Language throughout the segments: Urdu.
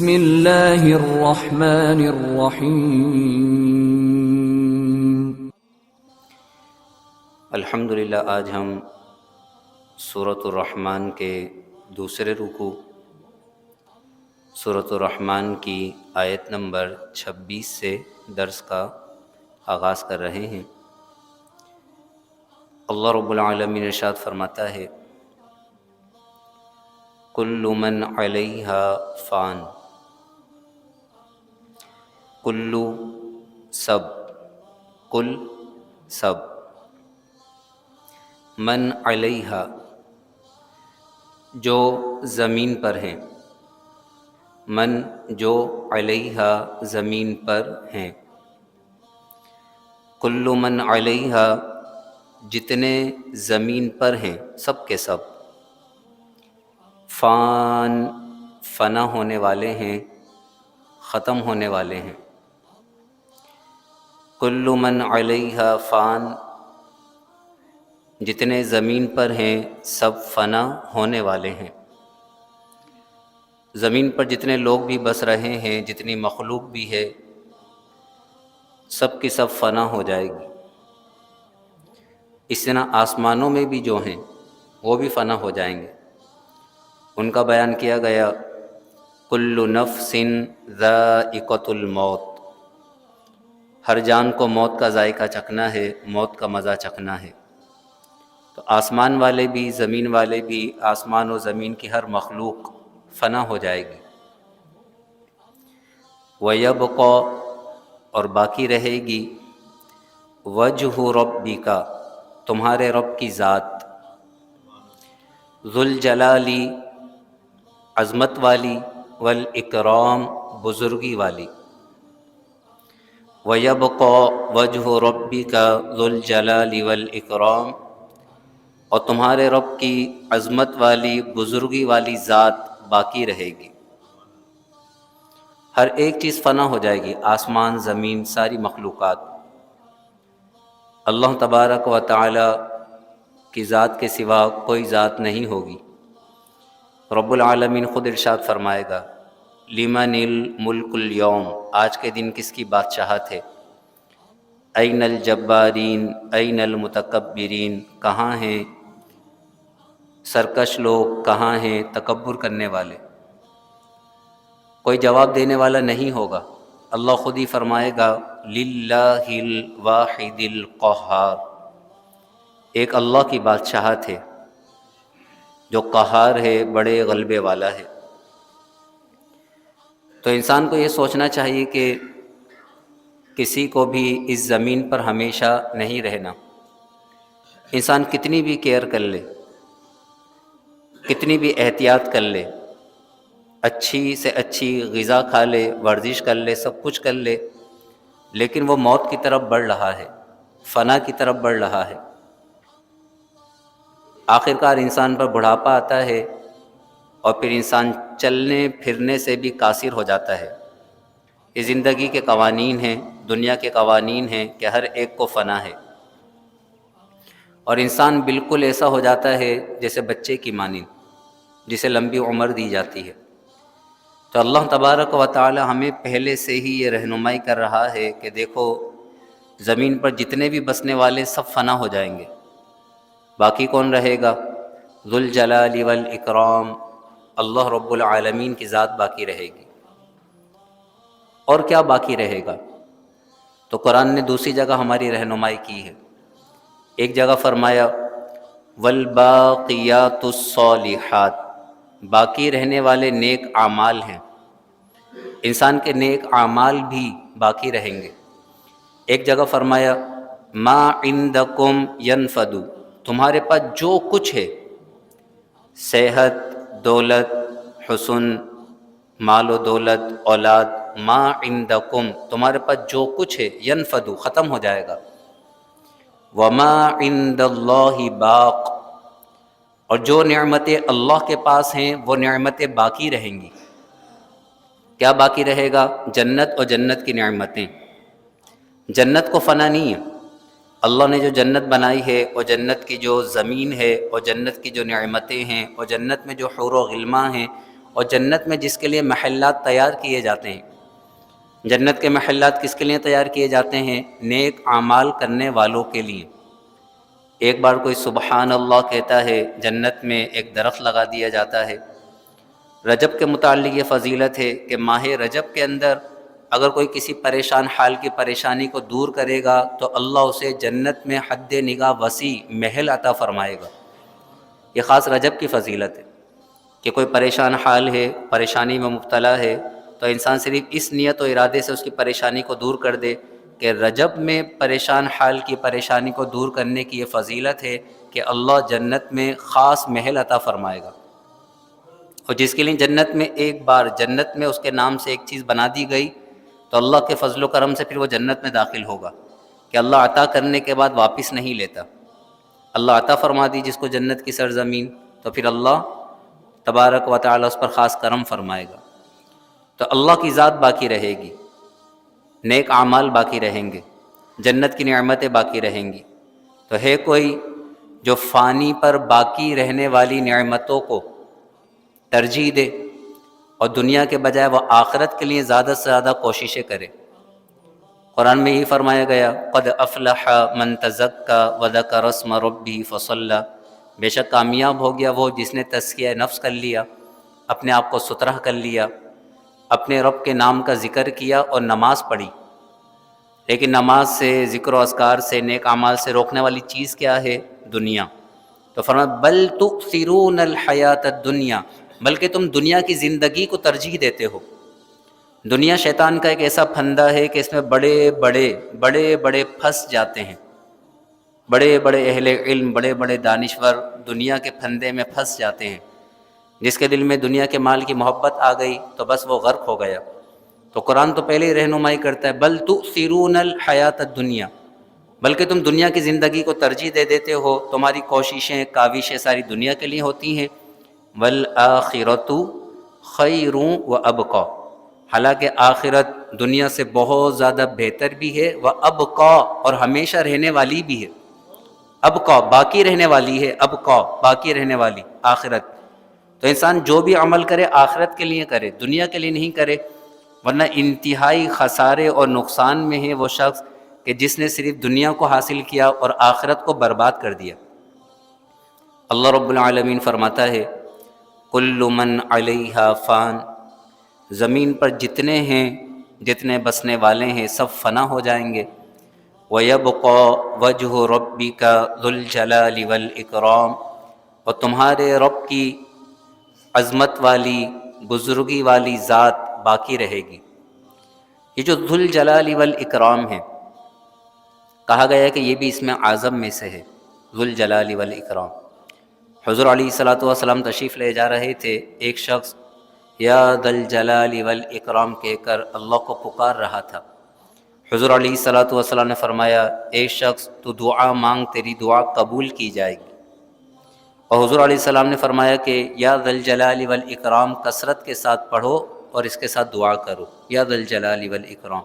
بسم اللہ الرحمن الرحیم۔ الحمدللہ آج ہم سورۃ الرحمن کے دوسرے رکوع سورۃ الرحمن کی آیت نمبر 26 سے درس کا آغاز کر رہے ہیں۔ اللہ رب العالمین ارشاد فرماتا ہے کل من علیہا فان، کلو سب، کل سب، من علیہا جو زمین پر ہیں، من جو علیہا زمین پر ہیں، کل من علیہا جتنے زمین پر ہیں سب کے سب، فان فنا ہونے والے ہیں، ختم ہونے والے ہیں۔ کل من علیہا فان جتنے زمین پر ہیں سب فنا ہونے والے ہیں۔ زمین پر جتنے لوگ بھی بس رہے ہیں، جتنی مخلوق بھی ہے، سب کی سب فنا ہو جائے گی۔ اس طرح آسمانوں میں بھی جو ہیں وہ بھی فنا ہو جائیں گے۔ ان کا بیان کیا گیا کل نفس ذائقۃ الموت، ہر جان کو موت کا ذائقہ چکھنا ہے، موت کا مزہ چکھنا ہے۔ تو آسمان والے بھی، زمین والے بھی، آسمان و زمین کی ہر مخلوق فنا ہو جائے گی۔ وَيَبْقَى اور باقی رہے گی وجہ ربک تمہارے رب کی ذات، ذو الجلالی عظمت والی، والاکرام بزرگی والی۔ وَيَبْقَى وَجْهُ رَبِّكَ ذُو الْجَلَالِ وَالْإِكْرَامِ اور تمہارے رب کی عظمت والی، بزرگی والی ذات باقی رہے گی۔ ہر ایک چیز فنا ہو جائے گی، آسمان، زمین، ساری مخلوقات۔ اللہ تبارک و تعالی کی ذات کے سوا کوئی ذات نہیں ہوگی۔ رب العالمین خود ارشاد فرمائے گا لمن الملک اليوم، آج کے دن کس کی بادشاہت ہے؟ این الجبارین این المتکبرین، کہاں ہیں سرکش لوگ، کہاں ہیں تکبر کرنے والے؟ کوئی جواب دینے والا نہیں ہوگا۔ اللہ خود ہی فرمائے گا للہ الواحد القہار، ایک اللہ کی بادشاہت ہے جو قہار ہے، بڑے غلبے والا ہے۔ تو انسان کو یہ سوچنا چاہیے کہ کسی کو بھی اس زمین پر ہمیشہ نہیں رہنا۔ انسان کتنی بھی کیئر کر لے، کتنی بھی احتیاط کر لے، اچھی سے اچھی غذا کھا لے، ورزش کر لے، سب کچھ کر لے، لیکن وہ موت کی طرف بڑھ رہا ہے، فنا کی طرف بڑھ رہا ہے۔ آخرکار انسان پر بڑھاپا آتا ہے اور پھر انسان چلنے پھرنے سے بھی قاصر ہو جاتا ہے۔ یہ زندگی کے قوانین ہیں، دنیا کے قوانین ہیں کہ ہر ایک کو فنا ہے، اور انسان بالکل ایسا ہو جاتا ہے جیسے بچے کی مانند، جسے لمبی عمر دی جاتی ہے۔ تو اللہ تبارک و تعالی ہمیں پہلے سے ہی یہ رہنمائی کر رہا ہے کہ دیکھو زمین پر جتنے بھی بسنے والے سب فنا ہو جائیں گے، باقی کون رہے گا؟ ذو الجلال والاکرام، اللہ رب العالمین کی ذات باقی رہے گی۔ اور کیا باقی رہے گا؟ تو قرآن نے دوسری جگہ ہماری رہنمائی کی ہے۔ ایک جگہ فرمایا والباقیات الصالحات، باقی رہنے والے نیک اعمال ہیں، انسان کے نیک اعمال بھی باقی رہیں گے۔ ایک جگہ فرمایا ما عندکم ینفد، تمہارے پاس جو کچھ ہے، صحت، دولت، حسن، مال و دولت، اولاد، ما عندکم تمہارے پاس جو کچھ ہے، ینفد ختم ہو جائے گا، وما عند اللہ باق اور جو نعمتیں اللہ کے پاس ہیں وہ نعمتیں باقی رہیں گی۔ کیا باقی رہے گا؟ جنت اور جنت کی نعمتیں۔ جنت کو فنا نہیں ہے، اللہ نے جو جنت بنائی ہے، اور جنت کی جو زمین ہے، اور جنت کی جو نعمتیں ہیں، اور جنت میں جو حور و غلمان ہیں، اور جنت میں جس کے لیے محلات تیار کیے جاتے ہیں، جنت کے محلات کس کے لیے تیار کیے جاتے ہیں؟ نیک اعمال کرنے والوں کے لیے۔ ایک بار کوئی سبحان اللہ کہتا ہے، جنت میں ایک درخت لگا دیا جاتا ہے۔ رجب کے متعلق یہ فضیلت ہے کہ ماہ رجب کے اندر اگر کوئی کسی پریشان حال کی پریشانی کو دور کرے گا تو اللہ اسے جنت میں حد نگاہ وسیع محل عطا فرمائے گا۔ یہ خاص رجب کی فضیلت ہے کہ کوئی پریشان حال ہے، پریشانی میں مبتلا ہے، تو انسان صرف اس نیت و ارادے سے اس کی پریشانی کو دور کر دے کہ رجب میں پریشان حال کی پریشانی کو دور کرنے کی یہ فضیلت ہے کہ اللہ جنت میں خاص محل عطا فرمائے گا۔ اور جس کے لیے جنت میں ایک بار جنت میں اس کے نام سے ایک چیز بنا دی گئی تو اللہ کے فضل و کرم سے پھر وہ جنت میں داخل ہوگا کہ اللہ عطا کرنے کے بعد واپس نہیں لیتا۔ اللہ عطا فرما دی جس کو جنت کی سرزمین، تو پھر اللہ تبارک و تعالی اس پر خاص کرم فرمائے گا۔ تو اللہ کی ذات باقی رہے گی، نیک اعمال باقی رہیں گے، جنت کی نعمتیں باقی رہیں گی۔ تو ہے کوئی جو فانی پر باقی رہنے والی نعمتوں کو ترجیح دے اور دنیا کے بجائے وہ آخرت کے لیے زیادہ سے زیادہ کوششیں کرے؟ قرآن میں یہی فرمایا گیا، قد افلح من تزکا وذکر اسم ربہ فصلی، بے شک کامیاب ہو گیا وہ جس نے تزکیہ نفس کر لیا، اپنے آپ کو ستھرا کر لیا، اپنے رب کے نام کا ذکر کیا اور نماز پڑھی۔ لیکن نماز سے، ذکر و اذکار سے، نیک اعمال سے روکنے والی چیز کیا ہے؟ دنیا۔ تو فرمایا بل تؤثرون الحیات الدنیا، بلکہ تم دنیا کی زندگی کو ترجیح دیتے ہو۔ دنیا شیطان کا ایک ایسا پھندا ہے کہ اس میں بڑے بڑے پھنس جاتے ہیں، بڑے بڑے اہل علم، بڑے بڑے دانشور دنیا کے پھندے میں پھنس جاتے ہیں۔ جس کے دل میں دنیا کے مال کی محبت آ گئی تو بس وہ غرق ہو گیا۔ تو قرآن تو پہلے ہی رہنمائی کرتا ہے، بل تؤثرون الحیات الدنیا، بلکہ تم دنیا کی زندگی کو ترجیح دے دیتے ہو، تمہاری کوششیں، کاوشیں ساری دنیا کے لیے ہوتی ہیں۔ والآخرۃ خیر وابقی، حالانکہ آخرت دنیا سے بہت زیادہ بہتر بھی ہے، وابقی، اور ہمیشہ رہنے والی بھی ہے۔ ابقا باقی رہنے والی ہے، ابقا باقی رہنے والی آخرت۔ تو انسان جو بھی عمل کرے آخرت کے لیے کرے، دنیا کے لیے نہیں کرے، ورنہ انتہائی خسارے اور نقصان میں ہے وہ شخص کہ جس نے صرف دنیا کو حاصل کیا اور آخرت کو برباد کر دیا۔ اللہ رب العالمین فرماتا ہے، کل من علیہا فان، زمین پر جتنے ہیں، جتنے بسنے والے ہیں، سب فنا ہو جائیں گے۔ وَيَبْقَى وَجْهُ رَبِّكَ ذُو الْجَلَالِ وَالْإِكْرَامِ، اور تمہارے رب کی عظمت والی، بزرگی والی ذات باقی رہے گی۔ یہ جو ذو الجلال والاکرام ہے، کہا گیا ہے کہ یہ بھی اسم اعظم میں سے ہے، ذو الجلال والاکرام۔ حضور علیہ الصلوۃ والسلام تشریف لے جا رہے تھے، ایک شخص یا ذا الجلال والاکرام کہہ کر اللہ کو پکار رہا تھا۔ حضور علیہ الصلوۃ والسلام نے فرمایا، اے شخص تو دعا مانگ، تیری دعا قبول کی جائے گی۔ اور حضور علیہ السلام نے فرمایا کہ یا ذا الجلال والاکرام کثرت کے ساتھ پڑھو اور اس کے ساتھ دعا کرو، یا ذا الجلال والاکرام۔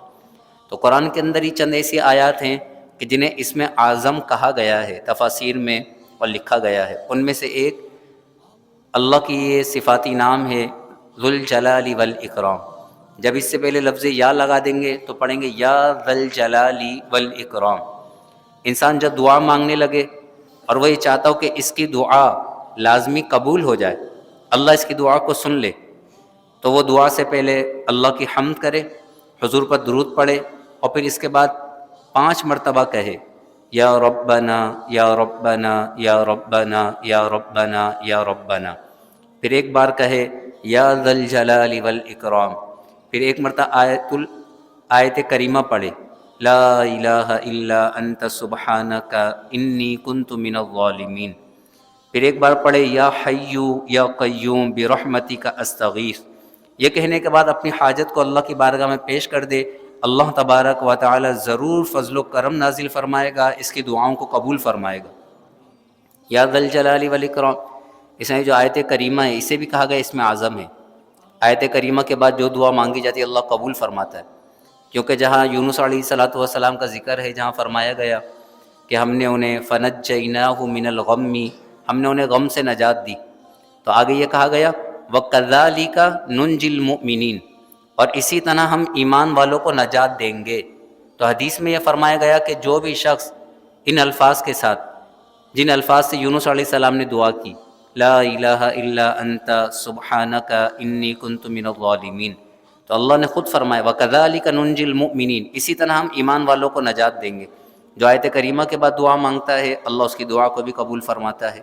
تو قرآن کے اندر ہی چند ایسی آیات ہیں کہ جنہیں اسم اعظم کہا گیا ہے، تفاسیر میں اور لکھا گیا ہے۔ ان میں سے ایک اللہ کی یہ صفاتی نام ہے، ذو الجلال والاکرام۔ جب اس سے پہلے لفظ یا لگا دیں گے تو پڑھیں گے یا ذا الجلال والاکرام۔ انسان جب دعا مانگنے لگے اور وہ یہ چاہتا ہو کہ اس کی دعا لازمی قبول ہو جائے، اللہ اس کی دعا کو سن لے، تو وہ دعا سے پہلے اللہ کی حمد کرے، حضور پر درود پڑھے، اور پھر اس کے بعد 5 مرتبہ کہے یا ربنا یا ربنا یا ربنا یا ربنا یا ربنا، پھر ایک بار کہے یا ذا الجلال والاکرام، پھر ایک مرتبہ آیت کریمہ پڑھے، لا الہ الا انت سبحانک انی کنت من الظالمین، پھر ایک بار پڑھے یا حی یا قیوم برحمتک استغیث۔ یہ کہنے کے بعد اپنی حاجت کو اللہ کی بارگاہ میں پیش کر دے، اللہ تبارک و تعالی ضرور فضل و کرم نازل فرمائے گا، اس کی دعاؤں کو قبول فرمائے گا۔ یا ذا الجلال والاکرام، اس میں جو آیت کریمہ ہے اسے بھی کہا گیا اس میں اعظم ہے۔ آیت کریمہ کے بعد جو دعا مانگی جاتی ہے اللہ قبول فرماتا ہے، کیونکہ جہاں یونس علیہ الصلوۃ والسلام کا ذکر ہے، جہاں فرمایا گیا کہ ہم نے انہیں فنجیناہ من الغم، ہم نے انہیں غم سے نجات دی، تو آگے یہ کہا گیا وَكَذَلِكَ نُنْجِي الْمُؤْمِنِينَ، اور اسی طرح ہم ایمان والوں کو نجات دیں گے۔ تو حدیث میں یہ فرمایا گیا کہ جو بھی شخص ان الفاظ کے ساتھ، جن الفاظ سے یونس علیہ السلام نے دعا کی، لا الہ الا انت سبحانک انی کنت من الظالمین، تو اللہ نے خود فرمایا وَكَذَلِكَ نُنْجِي الْمُؤْمِنِينَ، اسی طرح ہم ایمان والوں کو نجات دیں گے۔ جو آیت کریمہ کے بعد دعا مانگتا ہے اللہ اس کی دعا کو بھی قبول فرماتا ہے۔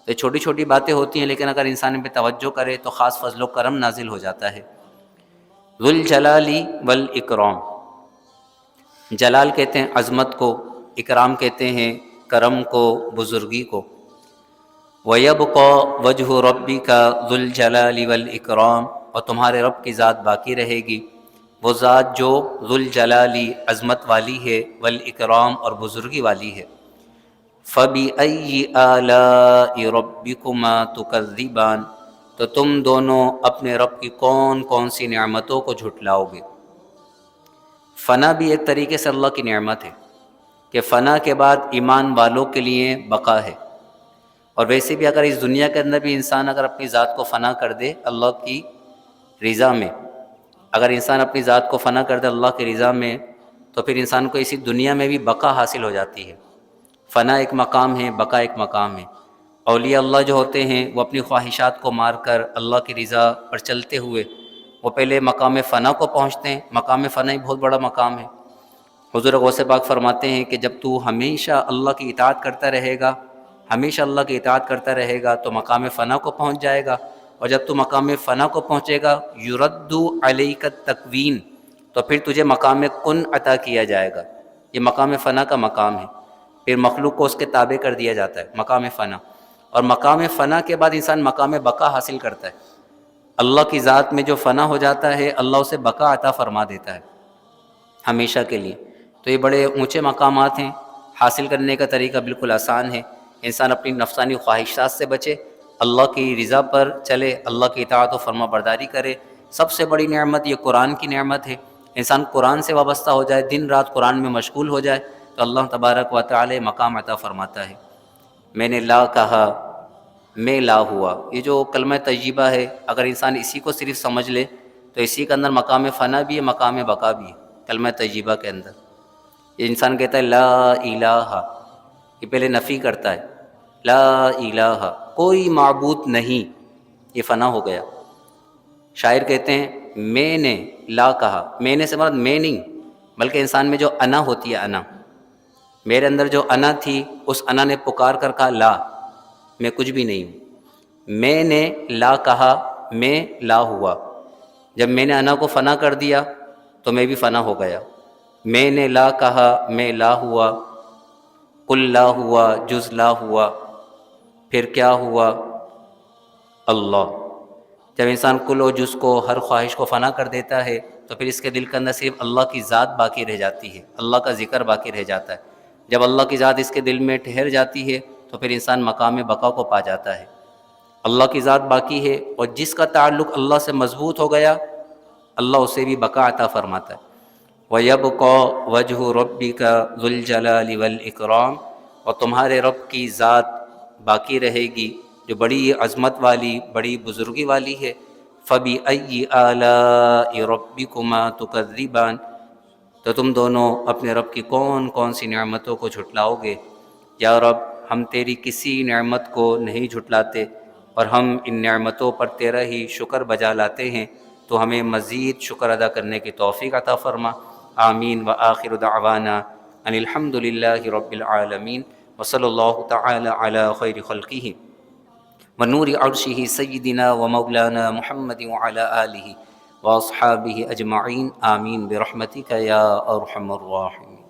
تو یہ چھوٹی چھوٹی باتیں ہوتی ہیں، لیکن اگر انسان ان پہ توجہ کرے تو خاص فضل و کرم نازل ہو جاتا ہے۔ ذو الجلال والاکرام، جلال کہتے ہیں عظمت کو، اکرام کہتے ہیں کرم کو، بزرگی کو۔ وَيَبْقَى وَجْهُ رَبِّكَ ذُو الْجَلَالِ وَالْإِكْرَامِ، اور تمہارے رب کی ذات باقی رہے گی، وہ ذات جو ذو الجلالی عظمت والی ہے، والاکرام اور بزرگی والی ہے۔ فَبِأَيِّ آلَاءِ رَبِّكُمَا تُكَذِّبَانِ، تو تم دونوں اپنے رب کی کون کون سی نعمتوں کو جھٹلاؤ گے۔ فنا بھی ایک طریقے سے اللہ کی نعمت ہے کہ فنا کے بعد ایمان والوں کے لیے بقا ہے، اور ویسے بھی اگر اس دنیا کے اندر بھی انسان اگر اپنی ذات کو فنا کر دے اللہ کی رضا میں، اگر انسان اپنی ذات کو فنا کر دے اللہ کی رضا میں، تو پھر انسان کو اسی دنیا میں بھی بقا حاصل ہو جاتی ہے۔ فنا ایک مقام ہے، بقا ایک مقام ہے۔ اولیاء اللہ جو ہوتے ہیں وہ اپنی خواہشات کو مار کر اللہ کی رضا پر چلتے ہوئے وہ پہلے مقام فنا کو پہنچتے ہیں۔ مقام فنا ہی بہت بڑا مقام ہے۔ حضور غوث پاک فرماتے ہیں کہ جب تو ہمیشہ اللہ کی اطاعت کرتا رہے گا، ہمیشہ اللہ کی اطاعت کرتا رہے گا تو مقام فنا کو پہنچ جائے گا، اور جب تو مقام فنا کو پہنچے گا یرد علیک التکوین، تو پھر تجھے مقام کن عطا کیا جائے گا۔ یہ مقام فنا کا مقام ہے، پھر مخلوق کو اس کے تابع کر دیا جاتا ہے، مقام فنا۔ اور مقام فنا کے بعد انسان مقام بقا حاصل کرتا ہے۔ اللہ کی ذات میں جو فنا ہو جاتا ہے اللہ اسے بقا عطا فرما دیتا ہے ہمیشہ کے لیے۔ تو یہ بڑے اونچے مقامات ہیں، حاصل کرنے کا طریقہ بالکل آسان ہے۔ انسان اپنی نفسانی خواہشات سے بچے، اللہ کی رضا پر چلے، اللہ کی اطاعت و فرما برداری کرے۔ سب سے بڑی نعمت یہ قرآن کی نعمت ہے۔ انسان قرآن سے وابستہ ہو جائے، دن رات قرآن میں مشغول ہو جائے تو اللہ تبارک و تعالی مقام عطا فرماتا ہے۔ میں نے لا کہا، میں لا ہوا، یہ جو کلمہ طیبہ ہے اگر انسان اسی کو صرف سمجھ لے تو اسی کے اندر مقام فنا بھی ہے، مقام بقا بھی ہے۔ کلمہ طیبہ کے اندر یہ انسان کہتا ہے لا الہ، یہ پہلے نفی کرتا ہے، لا الہ کوئی معبود نہیں، یہ فنا ہو گیا۔ شاعر کہتے ہیں میں نے لا کہا، میں نے سے مراد میں نہیں بلکہ انسان میں جو انا ہوتی ہے، انا، میرے اندر جو انا تھی اس انا نے پکار کر کہا لا، میں کچھ بھی نہیں ہوں۔ میں نے لا کہا، میں لا ہوا، جب میں نے انا کو فنا کر دیا تو میں بھی فنا ہو گیا۔ میں نے لا کہا، میں لا ہوا، قل لا ہوا، جز لا ہوا، پھر کیا ہوا؟ اللہ۔ جب انسان کل و جز کو، ہر خواہش کو فنا کر دیتا ہے تو پھر اس کے دل کے اندر صرف اللہ کی ذات باقی رہ جاتی ہے، اللہ کا ذکر باقی رہ جاتا ہے۔ جب اللہ کی ذات اس کے دل میں ٹھہر جاتی ہے تو پھر انسان مقام بقا کو پا جاتا ہے۔ اللہ کی ذات باقی ہے، اور جس کا تعلق اللہ سے مضبوط ہو گیا اللہ اسے بھی بقا عطا فرماتا ہے۔ وَيَبْقَى وَجْهُ رَبِّكَ ذُو الْجَلَالِ وَالْإِكْرَامِ، اور تمہارے رب کی ذات باقی رہے گی جو بڑی عظمت والی، بڑی بزرگی والی ہے۔ فَبِأَيِّ آلَاءِ رَبِّكُمَا تُكَذِّبَانِ، تو تم دونوں اپنے رب کی کون کون سی نعمتوں کو جھٹلاؤ گے۔ یا رب ہم تیری کسی نعمت کو نہیں جھٹلاتے، اور ہم ان نعمتوں پر تیرا ہی شکر بجا لاتے ہیں، تو ہمیں مزید شکر ادا کرنے کی توفیق عطا فرما۔ آمین۔ وآخر دعوانا ان الحمد للہ رب العالمین، وصلی اللہ تعالی علی خیر خلقہ ونور عرشہ سیدنا ومولانا محمد وعلی آلہ واصحابہ اجمعین، آمین برحمتک یا ارحم الراحمین۔